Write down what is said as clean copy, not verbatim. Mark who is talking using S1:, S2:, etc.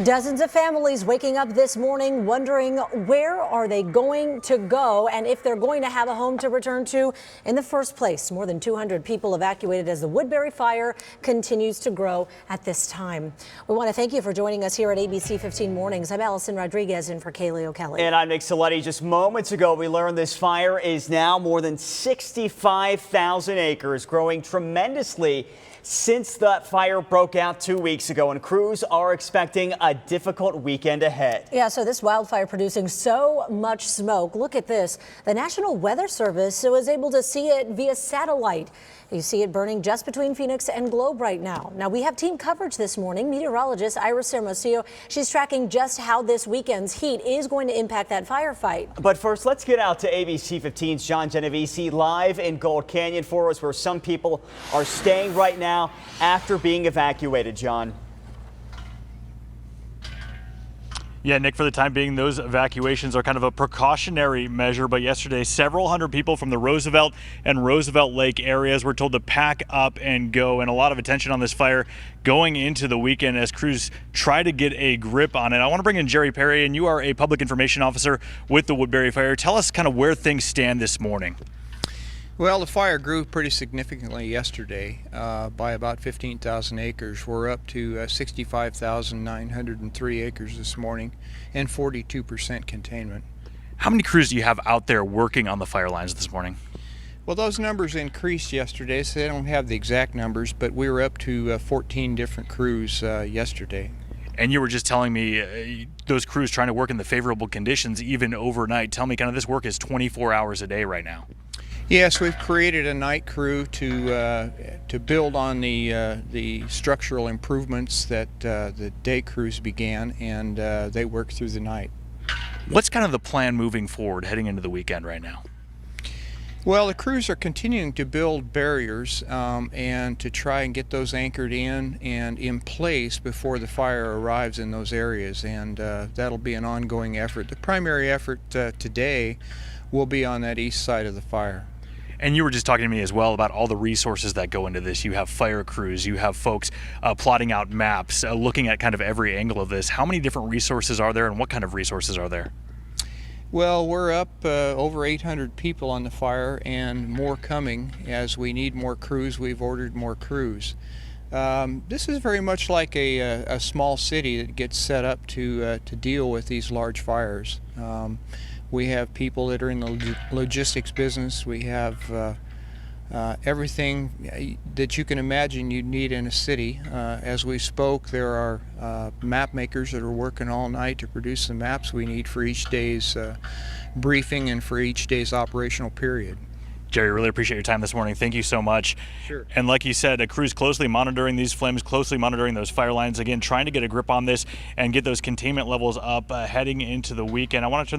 S1: Dozens of families waking up this morning wondering where are they going to go and if they're going to have a home to return to in the first place. More than 200 people evacuated as the Woodbury Fire continues to grow at this time. We want to thank you for joining us here at ABC 15 Mornings. I'm Allison Rodriguez in for Kaylee O'Kelly.
S2: And I'm Nick Saletti. Just moments ago, we learned this fire is now more than 65,000 acres, growing tremendously since that fire broke out 2 weeks ago, and crews are expecting a difficult weekend ahead.
S1: Yeah, so this wildfire producing so much smoke. Look at this. The National Weather Service was able to see it via satellite. You see it burning just between Phoenix and Globe right now. Now, we have team coverage this morning. Meteorologist Iris Hermosillo, she's tracking just how this weekend's heat is going to impact that firefight.
S2: But first, let's get out to ABC 15's John Genovese live in Gold Canyon for us, where some people are staying right now after being evacuated. John.
S3: Yeah, Nick, for the time being, those evacuations are kind of a precautionary measure. But yesterday, several hundred people from the Roosevelt and Roosevelt Lake areas were told to pack up and go. And a lot of attention on this fire going into the weekend as crews try to get a grip on it. I want to bring in Jerry Perry, and you are a public information officer with the Woodbury Fire. Tell us kind of where things stand this morning.
S4: Well, the fire grew pretty significantly yesterday by about 15,000 acres. We're up to 65,903 acres this morning and 42% containment.
S3: How many crews do you have out there working on the fire lines this morning?
S4: Well, those numbers increased yesterday, so they don't have the exact numbers, but we were up to 14 different crews yesterday.
S3: And you were just telling me those crews trying to work in the favorable conditions even overnight. Tell me, kind of this work is 24 hours a day right now.
S4: Yes, we've created a night crew to build on the structural improvements that the day crews began, and they work through the night.
S3: What's kind of the plan moving forward heading into the weekend right now?
S4: Well, the crews are continuing to build barriers and to try and get those anchored in and in place before the fire arrives in those areas, and that'll be an ongoing effort. The primary effort today will be on that east side of the fire.
S3: And you were just talking to me as well about all the resources that go into this. You have fire crews, you have folks plotting out maps, looking at kind of every angle of this. How many different resources are there, and what kind of resources are there?
S4: Well, we're up over 800 people on the fire, and more coming. As we need more crews, we've ordered more crews. This is very much like a small city that gets set up to deal with these large fires. We have people that are in the logistics business. We have everything that you can imagine you'd need in a city. As we spoke, there are map makers that are working all night to produce the maps we need for each day's briefing and for each day's operational period.
S3: Jerry, really appreciate your time this morning. Thank you so much.
S4: Sure.
S3: And like you said, a crew's closely monitoring these flames, closely monitoring those fire lines, again, trying to get a grip on this and get those containment levels up heading into the weekend. I want to turn